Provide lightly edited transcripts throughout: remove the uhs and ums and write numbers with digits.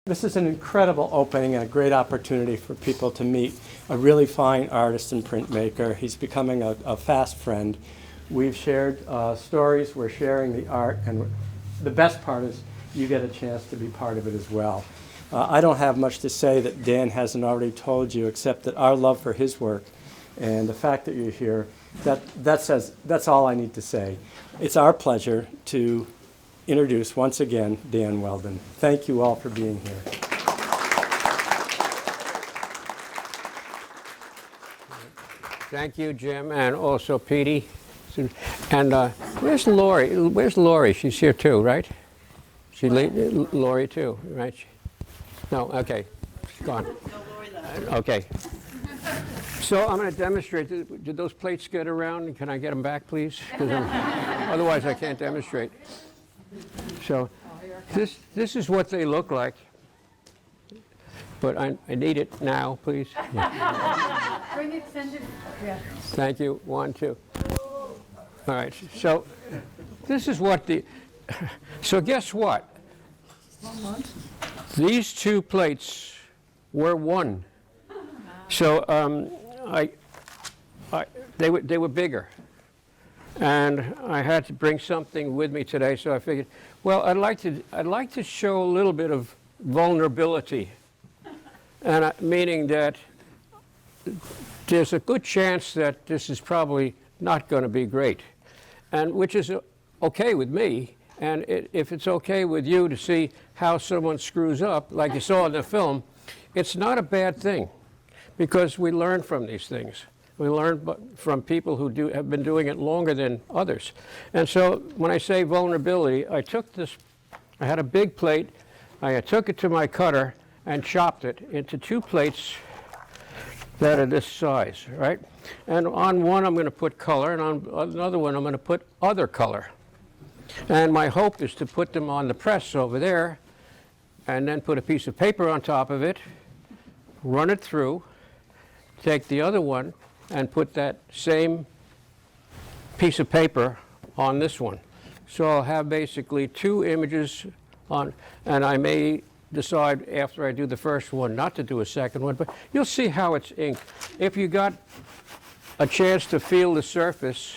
This is an incredible opening and a great opportunity for people to meet a really fine artist and printmaker. He's becoming a fast friend. We've shared stories, we're sharing the art, and the best part is you get a chance to be part of it as well. I don't have much to say that Dan hasn't already told you, except that our love for his work and the fact that you're here, that's all I need to say. It's our pleasure to introduce once again Dan Welden. Thank you all for being here. Thank you, Jim, and also Petey. And where's Lori? Where's Lori? She's here too, right? Lori too, right? No, okay, she's gone. Okay. So I'm going to demonstrate. Did those plates get around? Can I get them back, please? Otherwise, I can't demonstrate. So this is what they look like. But I need it now, please. Yeah. Bring it, send it. Yeah. Thank you. 1, 2. All right. So this is what the. So guess what? These two plates were one. So they were bigger, and I had to bring something with me today. So I figured, well, I'd like to show a little bit of vulnerability, and meaning that there's a good chance that this is probably not going to be great, and which is okay with me. And if it's okay with you to see how someone screws up, like you saw in the film, it's not a bad thing, because we learn from these things. We learn from people who have been doing it longer than others. And so when I say vulnerability, I had a big plate, I took it to my cutter and chopped it into 2 plates that are this size, right? And on one I'm going to put color, and on another one I'm going to put other color. And my hope is to put them on the press over there, and then put a piece of paper on top of it, run it through, take the other one, and put that same piece of paper on this one. So I'll have basically 2 images on, and I may decide after I do the first one not to do a second one, but you'll see how it's inked. If you got a chance to feel the surface,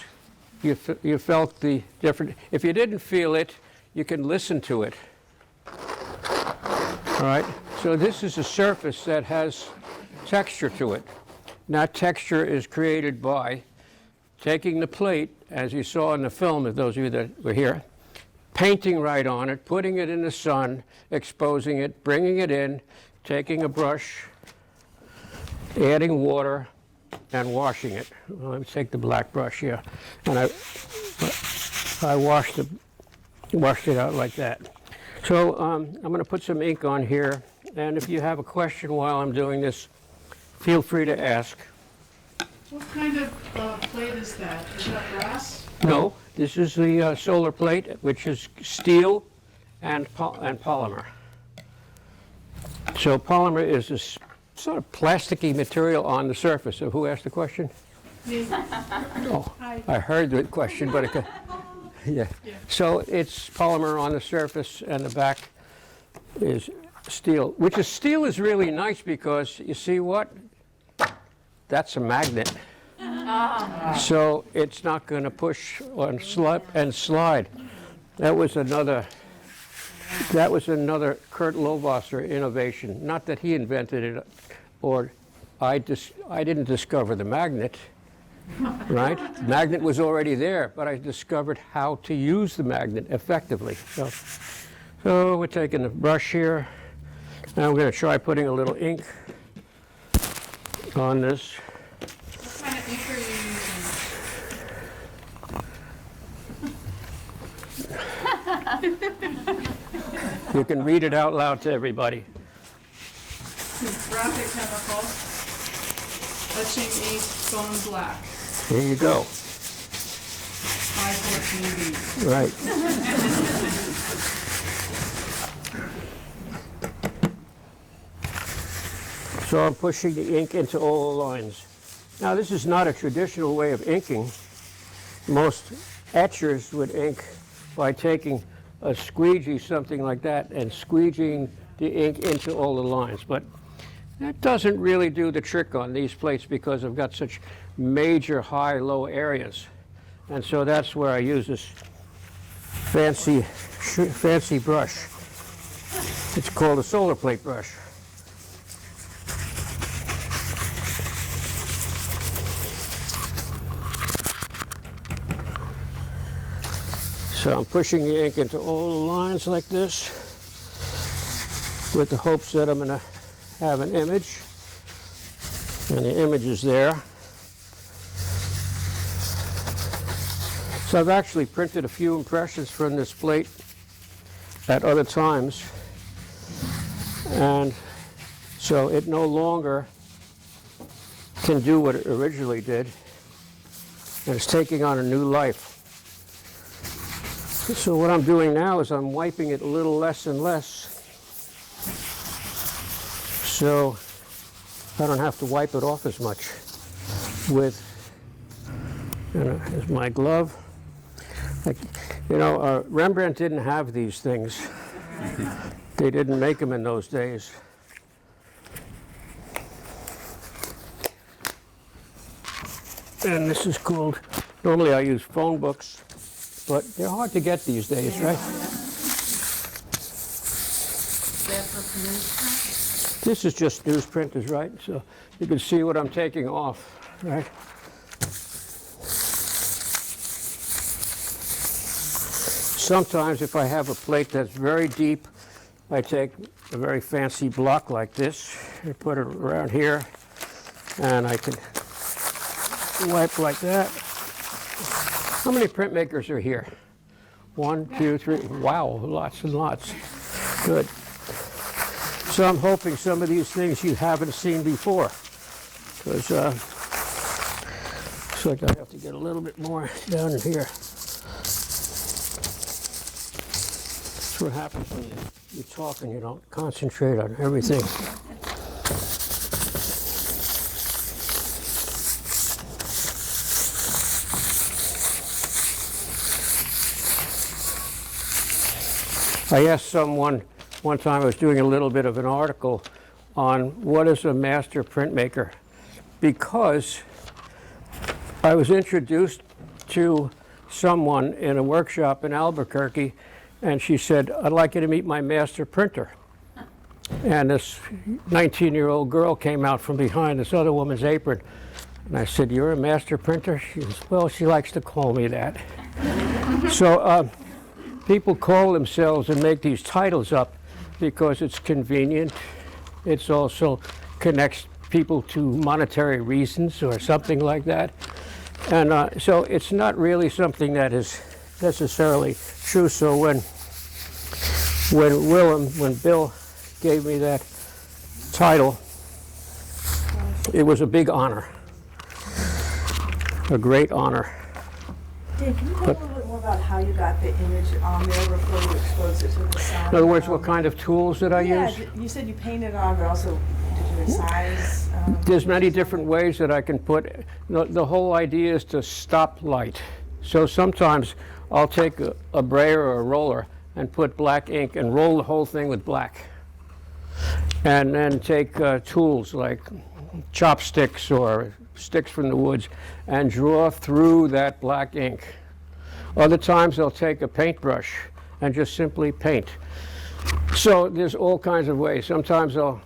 you felt the different. If you didn't feel it, you can listen to it. All right, so this is a surface that has texture to it. Now, texture is created by taking the plate, as you saw in the film, of those of you that were here, painting right on it, putting it in the sun, exposing it, bringing it in, taking a brush, adding water, and washing it. Well, let me take the black brush here, and I washed it out like that. So I'm going to put some ink on here, and if you have a question while I'm doing this, feel free to ask. What kind of plate is that? Is that brass? No, this is the solar plate, which is steel and polymer. So polymer is this sort of plasticky material on the surface. So who asked the question? Me. Oh, I heard the question, but it could, yeah. So it's polymer on the surface, and the back is steel. Steel is really nice because you see what? That's a magnet. So it's not going to push and slip and slide. That was another Kurt Lovaser innovation. Not that he invented it, or I didn't discover the magnet, right? The magnet was already there, but I discovered how to use the magnet effectively. So we're taking the brush here. Now we're going to try putting a little ink on this. What kind of ink are you using? You can read it out loud to everybody. Graphic chemical, etching ink, bone black. There you go. 514B. Right. So I'm pushing the ink into all the lines. Now this is not a traditional way of inking. Most etchers would ink by taking a squeegee, something like that, and squeegeeing the ink into all the lines. But that doesn't really do the trick on these plates because I've got such major high-low areas. And so that's where I use this fancy brush. It's called a solar plate brush. So I'm pushing the ink into all the lines like this with the hopes that I'm going to have an image. And the image is there. So I've actually printed a few impressions from this plate at other times. And so it no longer can do what it originally did. And it's taking on a new life. So what I'm doing now is I'm wiping it a little less and less so I don't have to wipe it off as much with here's my glove. Rembrandt didn't have these things. They didn't make them in those days. And this is called, normally I use phone books, but they're hard to get these days, right? This is just newsprinters, right? So you can see what I'm taking off, right? Sometimes if I have a plate that's very deep, I take a very fancy block like this and put it around here, and I can wipe like that. How many printmakers are here? 1, 2, 3. Wow, lots and lots. Good. So I'm hoping some of these things you haven't seen before, because looks like I have to get a little bit more down in here. That's what happens when you talk and you don't concentrate on everything. I asked someone one time, I was doing a little bit of an article on what is a master printmaker, because I was introduced to someone in a workshop in Albuquerque, and she said, "I'd like you to meet my master printer." And this 19-year-old girl came out from behind this other woman's apron, and I said, "You're a master printer?" She says, "Well, she likes to call me that." So people call themselves and make these titles up because it's convenient. It's also connects people to monetary reasons or something like that. And so it's not really something that is necessarily true. So when Bill gave me that title, it was a big honor, a great honor. Dan, can you talk a little bit more about how you got the image on there before you exposed it to the sun? In other words, what kind of tools did I use? You said you painted on, but also did you resize? There's many different ways that I can put. The whole idea is to stop light. So sometimes I'll take a brayer or a roller and put black ink and roll the whole thing with black. And then take tools like chopsticks or sticks from the woods and draw through that black ink. Other times I'll take a paintbrush and just simply paint. So there's all kinds of ways. Sometimes I'll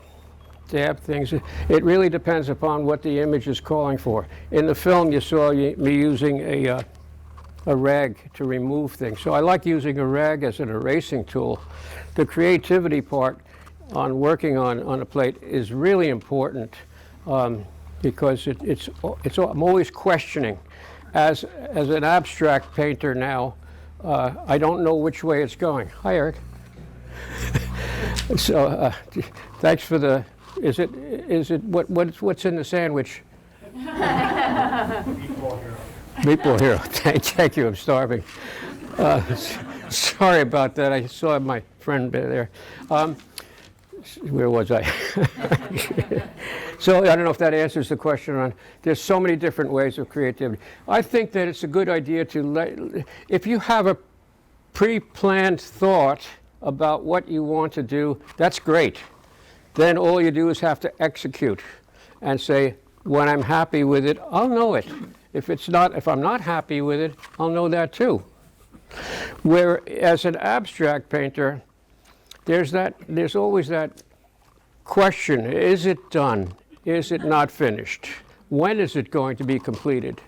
dab things. It really depends upon what the image is calling for. In the film you saw me using a rag to remove things. So I like using a rag as an erasing tool. The creativity part on working on a plate is really important. Because I'm always questioning. As an abstract painter now, I don't know which way it's going. Hi, Eric. So thanks for the. Is it what's in the sandwich? Meatball hero. Meatball hero. Thank you. I'm starving. Sorry about that. I saw my friend there. Where was I? So I don't know if that answers the question on, there's so many different ways of creativity. I think that it's a good idea to if you have a pre-planned thought about what you want to do, that's great. Then all you do is have to execute and say, when I'm happy with it, I'll know it. If I'm not happy with it, I'll know that too. Where as an abstract painter, there's always that question, is it done? Is it not finished? When is it going to be completed?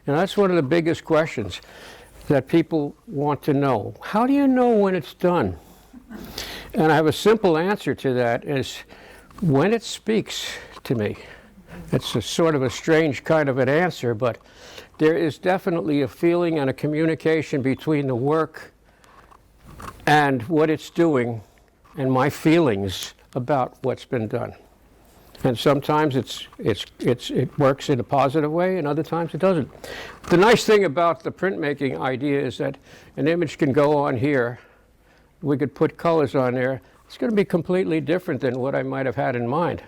And that's one of the biggest questions that people want to know. How do you know when it's done? And I have a simple answer to that is when it speaks to me. It's a sort of a strange kind of an answer, but there is definitely a feeling and a communication between the work and what it's doing and my feelings about what's been done. And sometimes it works in a positive way, and other times it doesn't. The nice thing about the printmaking idea is that an image can go on here. We could put colors on there. It's going to be completely different than what I might have had in mind.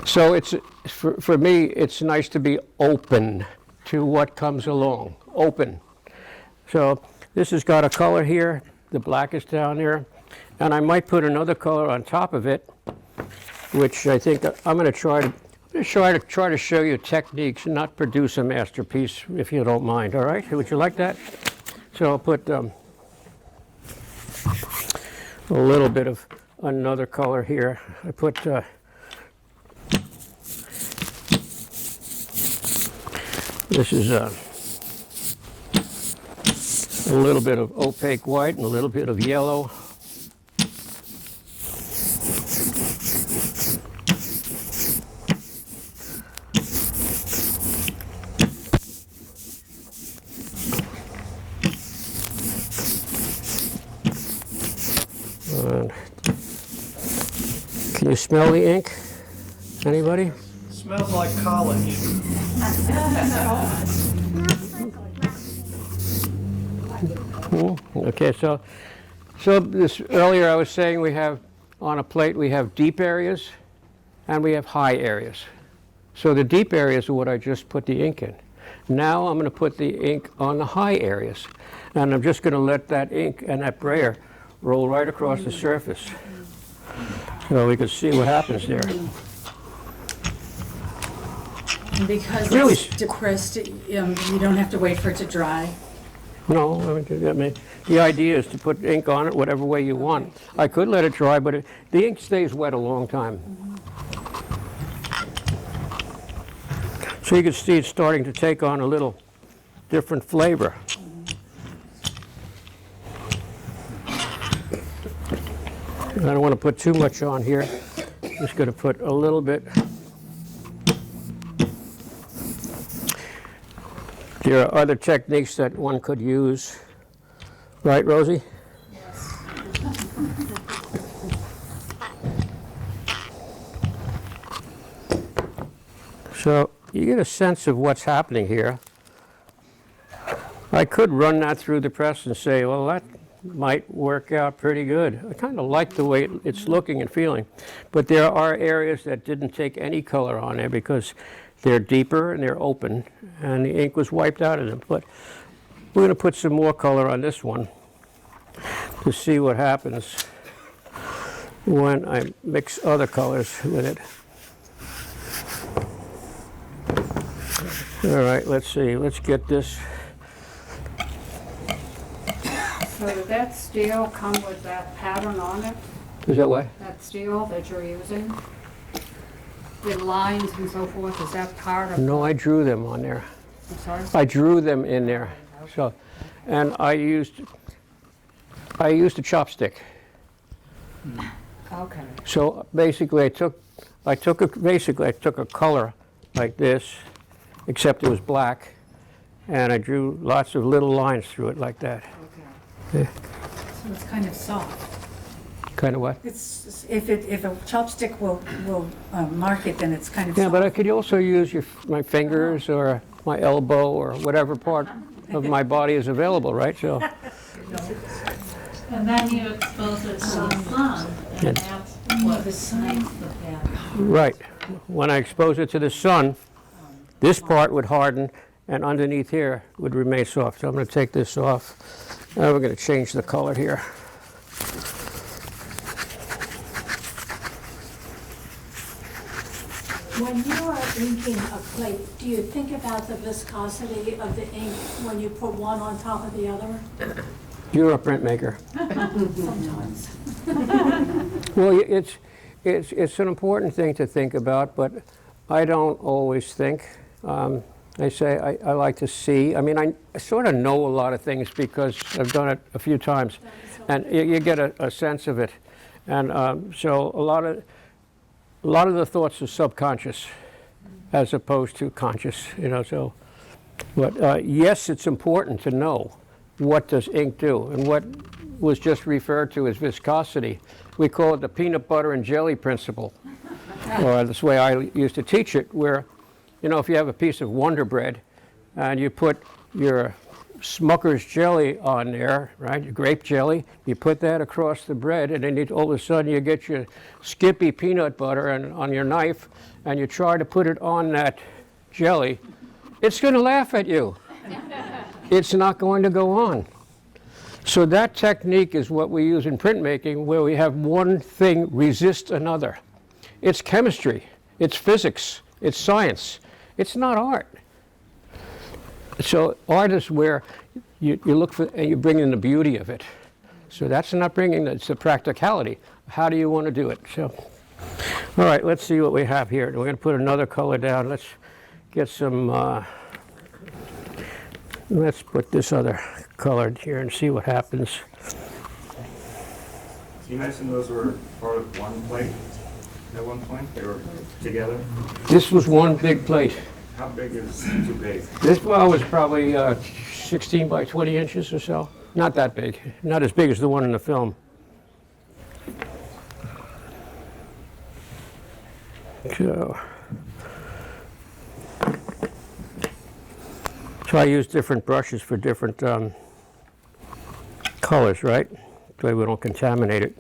So for me, it's nice to be open to what comes along, open. So this has got a color here, the black is down there, and I might put another color on top of it, which I think I'm going to try to show you techniques and not produce a masterpiece, if you don't mind. All right? Would you like that? So I'll put a little bit of another color here. I put this is a little bit of opaque white and a little bit of yellow. Can you smell the ink? Anybody? Smells like college. Okay, so this earlier I was saying we have on a plate we have deep areas and we have high areas. So the deep areas are what I just put the ink in. Now I'm going to put the ink on the high areas, and I'm just going to let that ink and that brayer roll right across the surface. So we can see what happens there. And because Really? it's depressed, you don't have to wait for it to dry. No, I mean, the idea is to put ink on it whatever way you want. I could let it dry, but the ink stays wet a long time. So you can see it's starting to take on a little different flavor. I don't want to put too much on here. Just going to put a little bit. There are other techniques that one could use. Right, Rosie? Yes. So you get a sense of what's happening here. I could run that through the press and say, well, that might work out pretty good. I kind of like the way it's looking and feeling. But there are areas that didn't take any color on there because they're deeper and they're open, and the ink was wiped out of them. But we're going to put some more color on this one to see what happens when I mix other colors with it. All right, let's see. Let's get this. So did that steel come with that pattern on it? Is that what? That steel that you're using? The lines and so forth, is that part of? No, I drew them on there. I'm sorry? I drew them in there. So, and I used a chopstick. Okay. So basically, I took a color like this, except it was black, and I drew lots of little lines through it like that. Okay. So it's kind of soft. Kind of what? It's if a chopstick will mark it, then it's kind of Yeah, soft. but I could also use my fingers or my elbow or whatever part of my body is available, right? So. And then you expose it to the sun, and that's what makes the pattern. Right. When I expose it to the sun, this part would harden, and underneath here would remain soft. So I'm going to take this off, and we're going to change the color here. When you are inking a plate, do you think about the viscosity of the ink when you put one on top of the other? You're a printmaker. Sometimes. Well, it's an important thing to think about, but I don't always think. I say I like to see. I mean, I sort of know a lot of things because I've done it a few times, and you get a sense of it. And so a lot of the thoughts are subconscious as opposed to conscious, you know. So, but yes, it's important to know what does ink do, and what was just referred to as viscosity. We call it the peanut butter and jelly principle, or that's the way I used to teach it, where, you know, if you have a piece of Wonder Bread and you put your Smucker's jelly on there, right, your grape jelly, you put that across the bread, and then all of a sudden you get your Skippy peanut butter on your knife, and you try to put it on that jelly, it's going to laugh at you. It's not going to go on. So that technique is what we use in printmaking, where we have one thing resist another. It's chemistry, it's physics, it's science. It's not art. So art is where you look for, and you bring in the beauty of it. So that's not bringing, it's the practicality. How do you want to do it? So, all right, let's see what we have here. We're going to put another color down. Let's get some, let's put this other color here and see what happens. You mentioned those were part of one plate at one point? They were together? This was one big plate. How big is too big? This one was probably 16 by 20 inches or so. Not that big. Not as big as the one in the film. So I use different brushes for different colors, right? That way we don't contaminate it.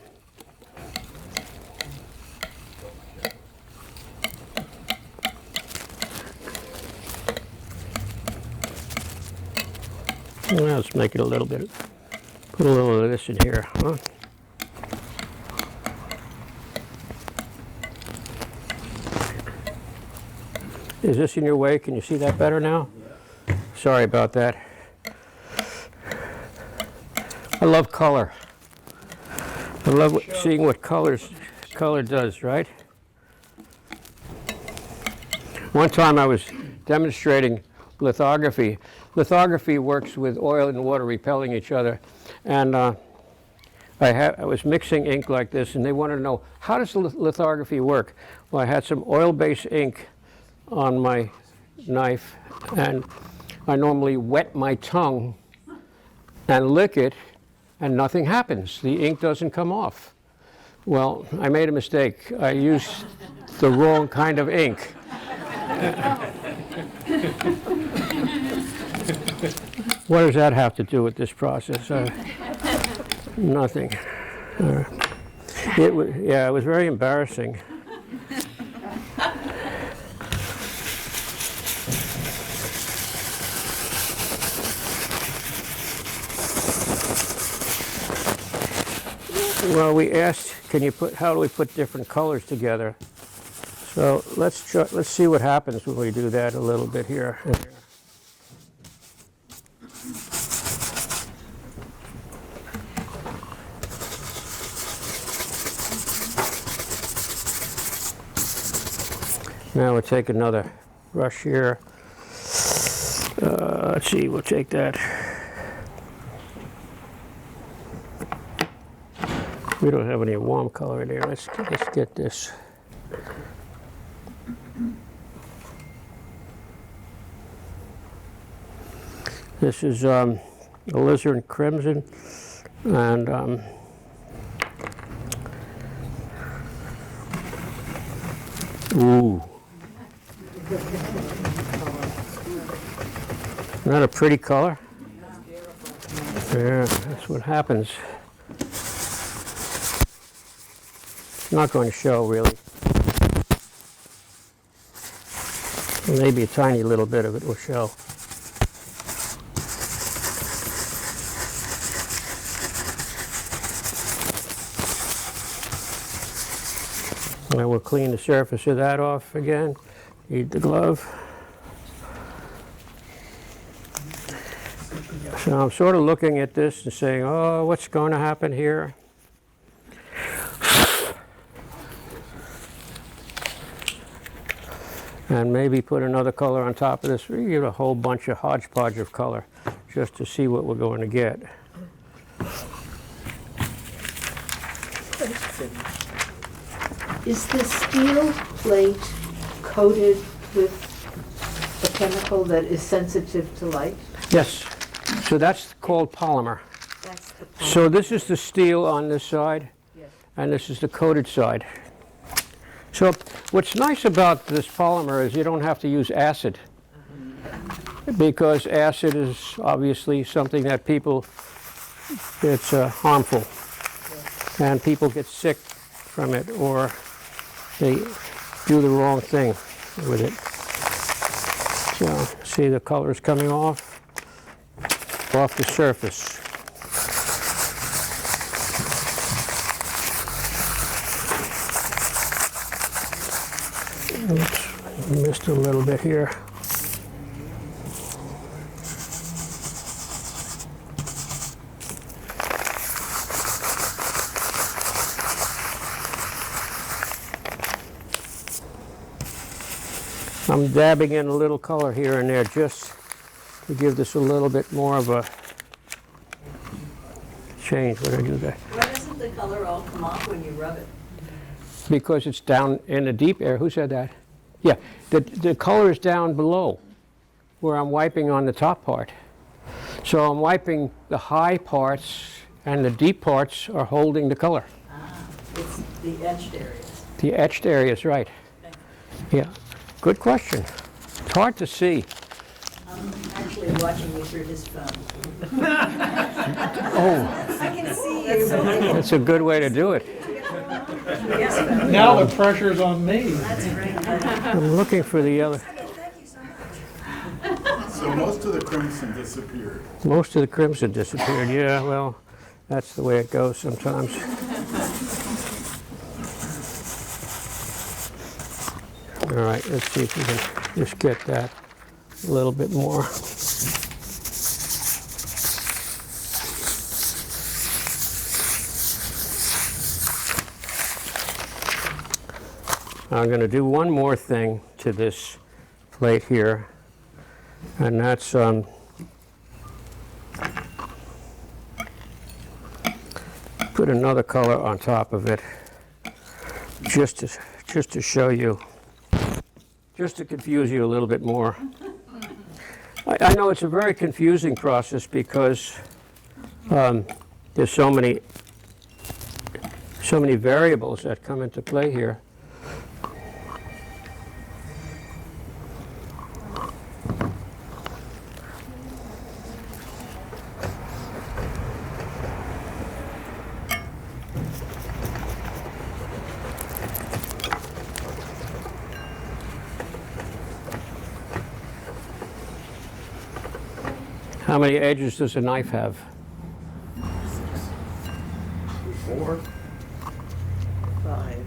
Well, let's make it a little bit, put a little of this in here, huh? Is this in your way? Can you see that better now? Sorry about that. I love color. I love seeing what color does, right? One time I was demonstrating lithography. Lithography works with oil and water repelling each other, and I was mixing ink like this, and they wanted to know, how does lithography work? Well, I had some oil-based ink on my knife, and I normally wet my tongue and lick it, and nothing happens. The ink doesn't come off. Well, I made a mistake. I used the wrong kind of ink. What does that have to do with this process? Nothing. It was very embarrassing. Well, we asked, how do we put different colors together? So let's see what happens when we do that a little bit here. Now we'll take another brush here. Let's see, we'll take that. We don't have any warm color in here. Let's get this. This is alizarin crimson, and ooh, isn't that a pretty color? Yeah, that's what happens. Not going to show really. Maybe a tiny little bit of it will show. And we'll clean the surface of that off again. Need the glove. So I'm sort of looking at this and saying, oh, what's going to happen here? And maybe put another color on top of this. We give a whole bunch of hodgepodge of color just to see what we're going to get. Is the steel plate coated with a chemical that is sensitive to light? Yes. So that's called polymer. That's the polymer. So this is the steel on this side, Yes. and this is the coated side. So what's nice about this polymer is you don't have to use acid, because acid is obviously something that people, it's harmful, and people get sick from it, or they do the wrong thing with it. So see the colors coming off the surface. Oops, missed a little bit here. I'm dabbing in a little color here and there just to give this a little bit more of a change when I do that. Why doesn't the color all come off when you rub it? Because it's down in the deep air. Who said that? Yeah, the color is down below where I'm wiping on the top part. So I'm wiping the high parts, and the deep parts are holding the color. It's the etched areas. The etched areas, right. Yeah, good question. It's hard to see. I'm actually watching you through his phone. Oh, I can see you. that's a good way to do it. Yes, Now the pressure's on me. that's great. I'm looking for the other. Thank you so much. So most of the crimson disappeared. Most of the crimson disappeared. Yeah, well, that's the way it goes sometimes. All right, let's see if we can just get that a little bit more. I'm going to do one more thing to this plate here, and that's put another color on top of it, just to show you, just to confuse you a little bit more. I know it's a very confusing process because there's so many variables that come into play here. How many edges does a knife have? 4. 5.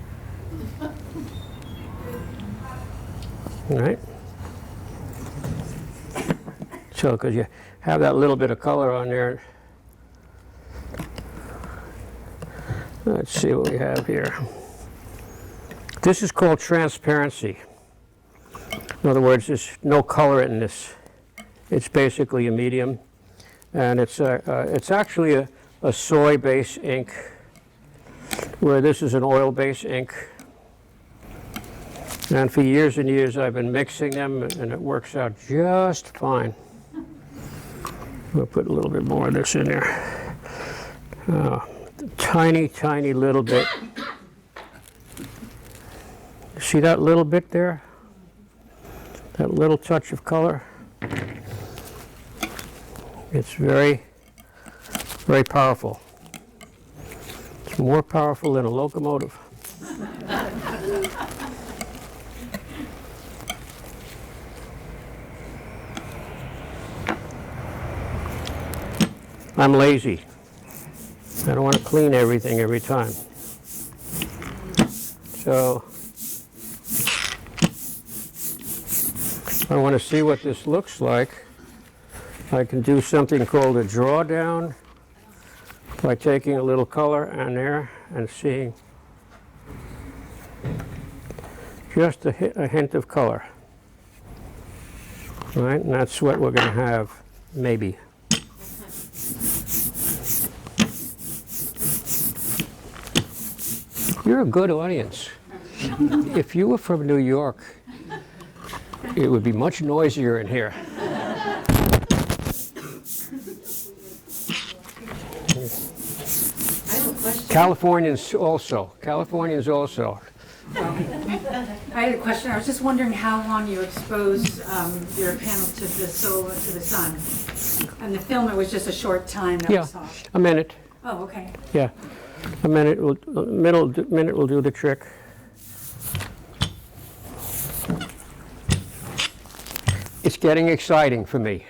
All right. So, because you have that little bit of color on there. Let's see what we have here. This is called transparency. In other words, there's no color in this. It's basically a medium, and it's actually a soy-based ink, where this is an oil-based ink. And for years and years I've been mixing them, and it works out just fine. We'll put a little bit more of this in there. Tiny, tiny little bit. See that little bit there? That little touch of color? It's very, very powerful. It's more powerful than a locomotive. I'm lazy. I don't want to clean everything every time. So I want to see what this looks like, I can do something called a drawdown by taking a little color on there and seeing just a hint of color. Right, and that's what we're going to have, maybe. You're a good audience. If you were from New York, it would be much noisier in here. Californians also. I had a question. I was just wondering how long you expose your panel to the sun. And the film, it was just a short time that we Yeah, saw. a minute. Oh, okay. Yeah, a minute will do the trick. It's getting exciting for me,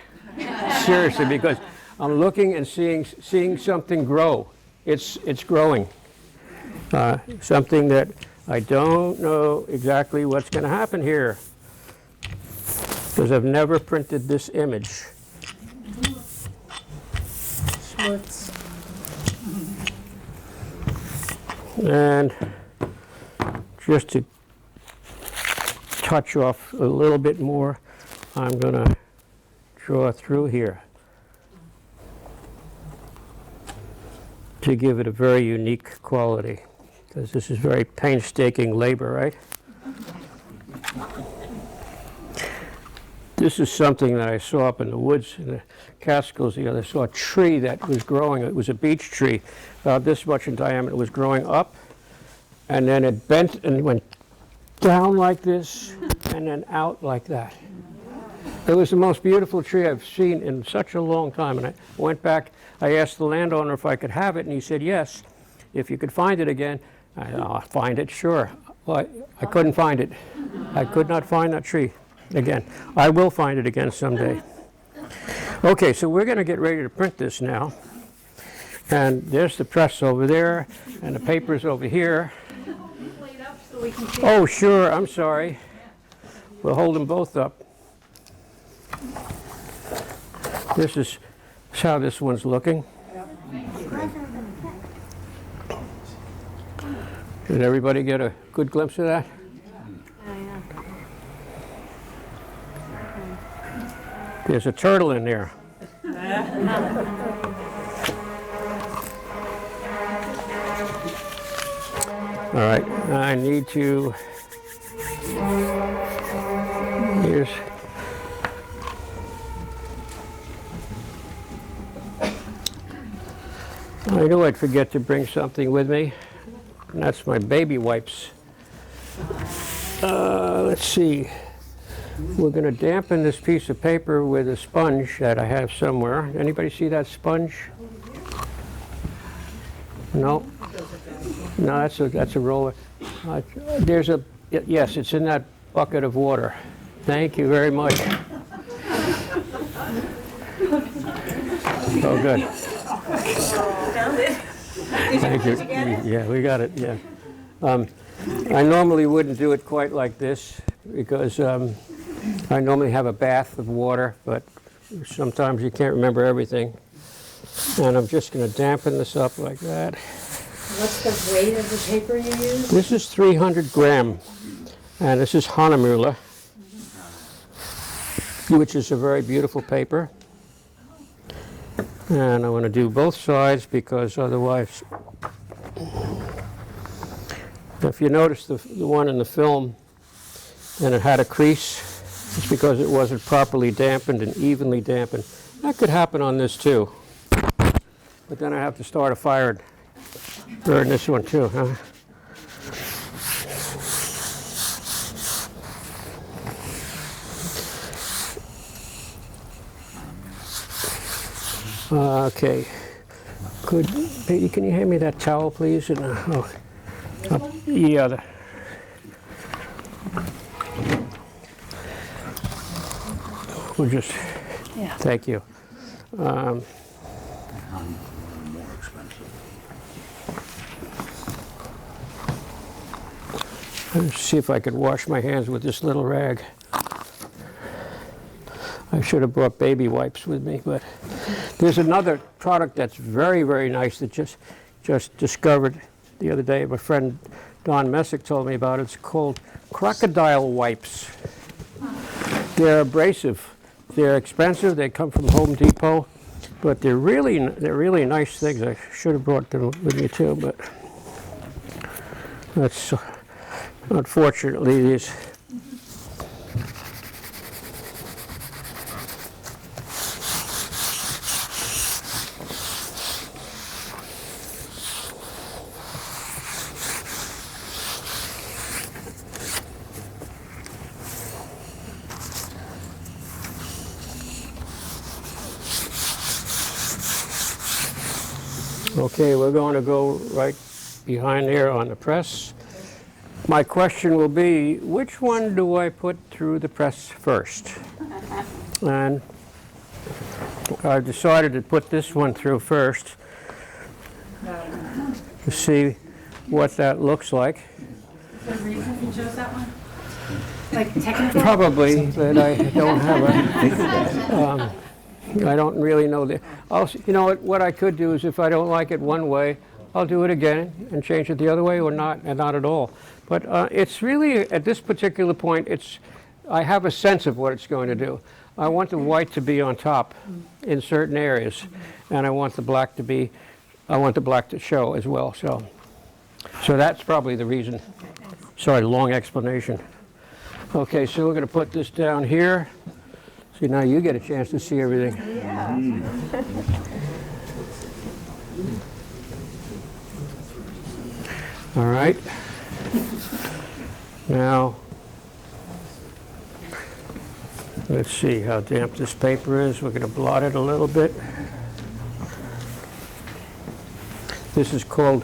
seriously, because I'm looking and seeing something grow. It's growing. Something that I don't know exactly what's going to happen here, because I've never printed this image. And just to touch off a little bit more, I'm going to draw through here to give it a very unique quality, because this is very painstaking labor, right? This is something that I saw up in the woods in the Catskills the other day. I saw a tree that was growing. It was a beech tree, about this much in diameter. It was growing up, and then it bent and went down like this, and then out like that. It was the most beautiful tree I've seen in such a long time. And I went back, I asked the landowner if I could have it, and he said, yes, if you could find it again. I'll find it, sure. Well, I couldn't find it. I could not find that tree again. I will find it again someday. Okay, so we're going to get ready to print this now. And there's the press over there, and the paper's over here. Oh, sure, I'm sorry. We'll hold them both up. This is how this one's looking. Did everybody get a good glimpse of that? There's a turtle in there. All right, I need to, here's, I knew I'd forget to bring something with me, and that's my baby wipes. Let's see, we're going to dampen this piece of paper with a sponge that I have somewhere. Anybody see that sponge? No? No, that's a roller. There's a, yes, it's in that bucket of water. Thank you very much. Oh, good. Found it. Thank you. Yeah, we got it, yeah. I normally wouldn't do it quite like this because I normally have a bath of water, but sometimes you can't remember everything. And I'm just going to dampen this up like that. What's the weight of the paper you use? This is 300 gram, and this is Hahnemühle, which is a very beautiful paper. And I want to do both sides because otherwise, if you notice the one in the film and it had a crease, it's because it wasn't properly dampened and evenly dampened. That could happen on this too. But then I have to start a fire and burn this one too, huh? Okay. Good. Peggy, can you hand me that towel, please? And, yeah. We'll just. Yeah. Thank you. Let's see if I could wash my hands with this little rag. I should have brought baby wipes with me, but there's another product that's very, very nice that just discovered the other day. My friend Don Messick told me about it. It's called crocodile wipes. They're abrasive. They're expensive. They come from Home Depot, but they're really nice things. I should have brought them with me too, but that's unfortunately these. Okay, we're going to go right behind there on the press. My question will be, which one do I put through the press first? And I've decided to put this one through first to see what that looks like. Is there a reason you chose that one? Like technical? Probably, but I don't have I don't really know the. You know what I could do is if I don't like it one way, I'll do it again and change it the other way, or not, and not at all. But it's really, at this particular point, I have a sense of what it's going to do. I want the white to be on top in certain areas, and I want the black to show as well. So that's probably the reason. Sorry, long explanation. Okay, so we're going to put this down here. See, now you get a chance to see everything. Yeah. All right. Now, let's see how damp this paper is. We're going to blot it a little bit. This is called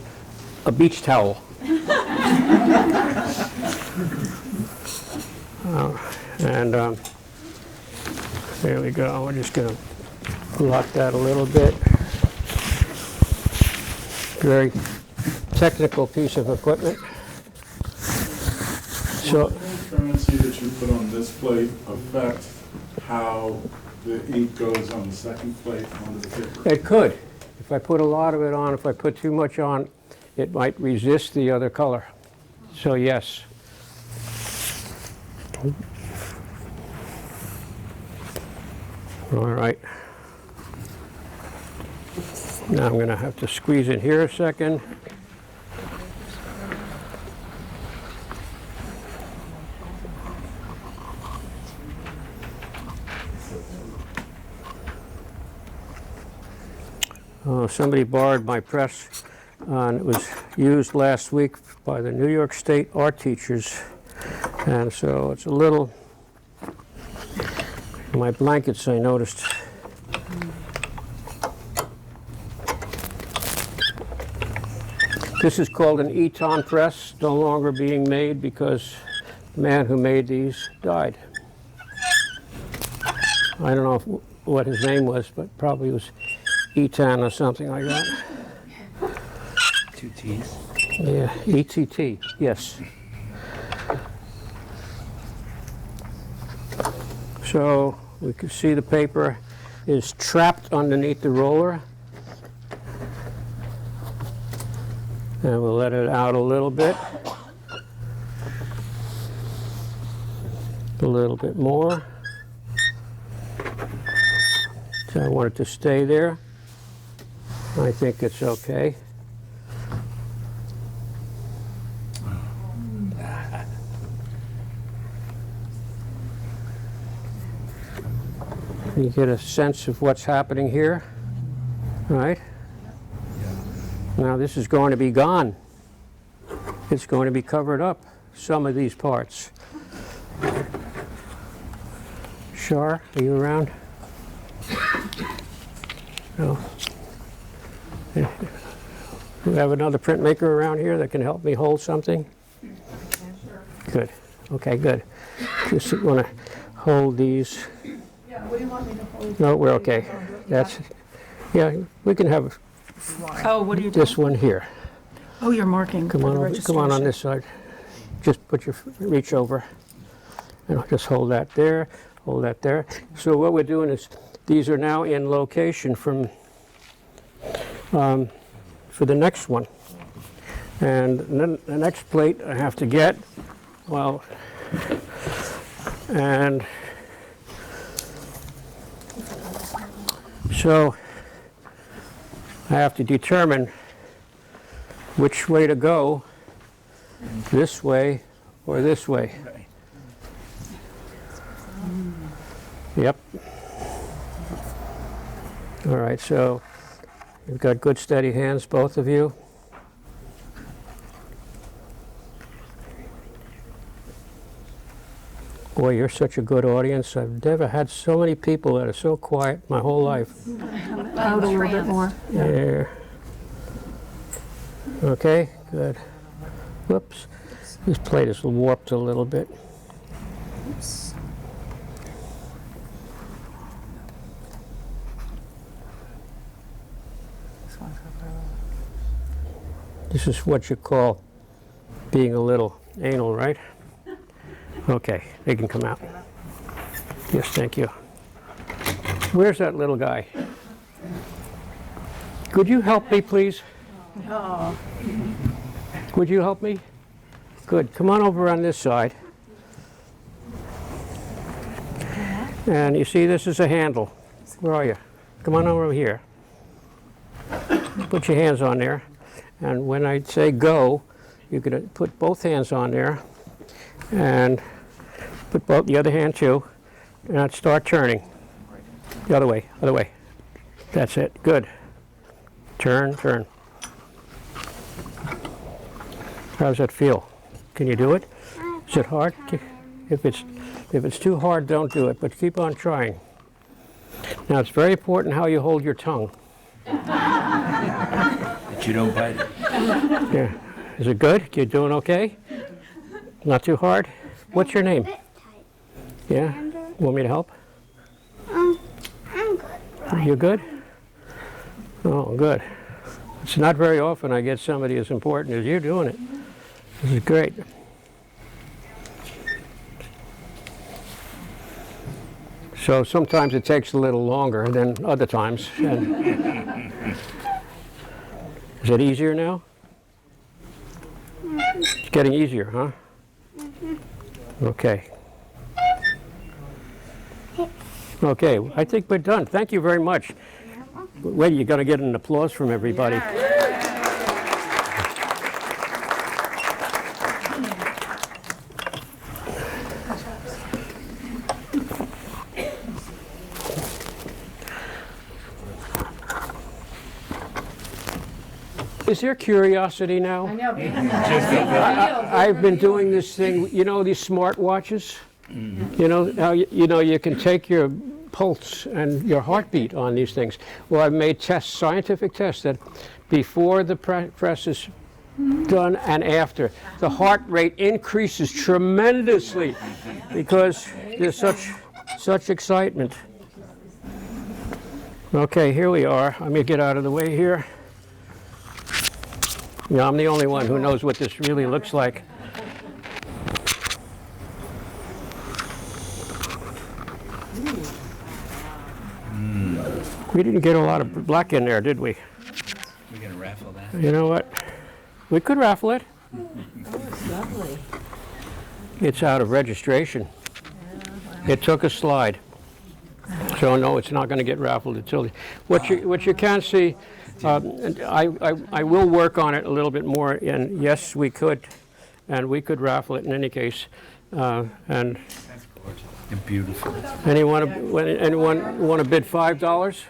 a beach towel. And there we go. We're just going to blot that a little bit. Very technical piece of equipment. So, will the transparency that you put on this plate affect how the ink goes on the second plate onto the paper? it could. If I put a lot of it on, if I put too much on, it might resist the other color. So yes. All right. Now I'm going to have to squeeze in here a second. Somebody borrowed my press, and it was used last week by the New York State art teachers, and so it's a little. My blankets, I noticed. This is called an Eton press, no longer being made because the man who made these died. I don't know what his name was, but probably was Eton or something like that. 2 T's. Yeah, ETT, yes. So we can see the paper is trapped underneath the roller. And we'll let it out a little bit. A little bit more. So I want it to stay there. I think it's okay. You get a sense of what's happening here, right? Now this is going to be gone. It's going to be covered up, some of these parts. Shar, are you around? No. Do we have another printmaker around here that can help me hold something? Good. Okay, good. Just want to hold these. Yeah, what do you want me to hold? No, we're okay. That's, yeah, we can have Oh, what are you doing? this one here. Oh, you're marking. Come for the on, come on this side. Just put your reach over. And I'll just hold that there. hold that there. So what we're doing is, these are now in location from, for the next one. And then the next plate I have to get, well, and so I have to determine which way to go, this way or this way. Yep. All right, so you've got good steady hands, both of you. Boy, you're such a good audience. I've never had so many people that are so quiet my whole life. Out a little bit more. Yeah. Okay, good. Whoops. This plate is warped a little bit. Oops. This is what you call being a little anal, right? Okay, they can come out. Yes, thank you. Where's that little guy? Could you help me, please? Oh. Would you help me? Good. Come on over on this side. And you see, this is a handle. Where are you? Come on over here. Put your hands on there. And when I say go, you're going to put both hands on there and put both the other hand too, and start turning. The other way, other way. That's it. Good. Turn, turn. How does that feel? Can you do it? Is it hard? If it's too hard, don't do it, but keep on trying. Now, it's very important how you hold your tongue. That you don't bite it. Yeah. Is it good? You doing okay? Not too hard? What's your name? Yeah? Want me to help? I'm good. You're good? Oh, good. It's not very often I get somebody as important as you doing it. This is great. So sometimes it takes a little longer than other times. Is it easier now? It's getting easier, huh? Okay. Okay, I think we're done. Thank you very much. Wait, you're going to get an applause from everybody. Is there curiosity now? I know. I've been doing this thing, you know, these smart watches? You know how you can take your pulse and your heartbeat on these things. Well, I've made tests, scientific tests, that before the press is done and after, the heart rate increases tremendously because there's such excitement. Okay, here we are. Let me get out of the way here. Yeah, I'm the only one who knows what this really looks like. We didn't get a lot of black in there, did we? We're going to raffle that. You know what? We could raffle it. Lovely. It's out of registration. It took a slide. So no, it's not going to get raffled until what you can see. I will work on it a little bit more, and yes, we could raffle it in any case. And That's gorgeous. And beautiful. anyone want to bid $5?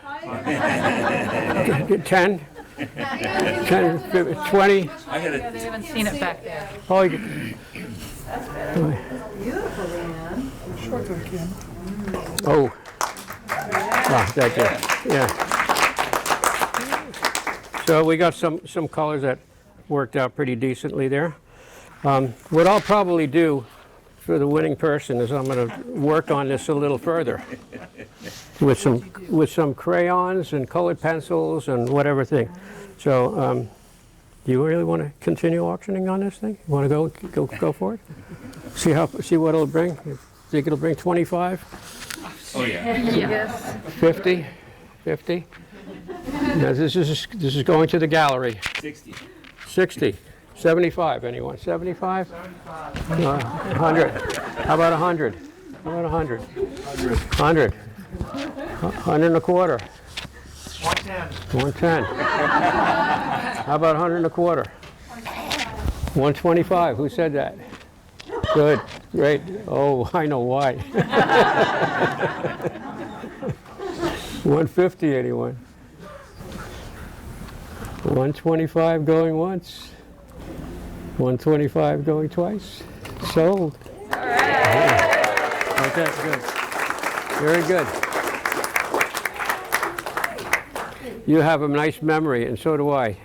10? 10, 20? I got it. They haven't seen it back there. Oh, Beautiful, Leanne. oh. Oh, thank you. Yeah. So we got some colors that worked out pretty decently there. What I'll probably do for the winning person is I'm going to work on this a little further with some crayons and colored pencils and whatever thing. So do you really want to continue auctioning on this thing? You want to go for it? See what it'll bring? You think it'll bring 25? Oh, yeah. 50? 50? Now, this is going to the gallery. 60. 60. 75, anyone? 75? 100. How about 100? How about 100? 100. 100 and a quarter. 110. 110. How about 100 and a quarter? 125. Who said that? Good. Great. Oh, I know why. 150, anyone? 125 going once. 125 going twice. Sold. All right. Okay, good. Very good. You have a nice memory, and so do I.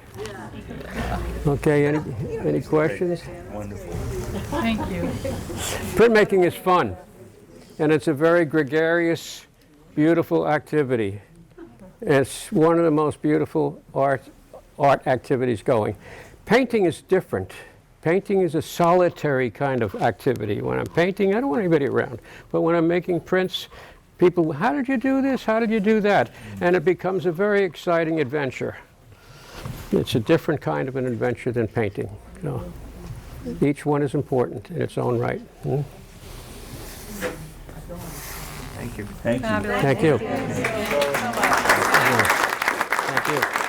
Okay, any questions? Wonderful. Thank you. Printmaking is fun, and it's a very gregarious, beautiful activity. It's one of the most beautiful art activities going. Painting is different. Painting is a solitary kind of activity. When I'm painting, I don't want anybody around. But when I'm making prints, people, how did you do this? How did you do that? And it becomes a very exciting adventure. It's a different kind of an adventure than painting. So each one is important in its own right. Thank you. Thank you. Thank you. Thank you.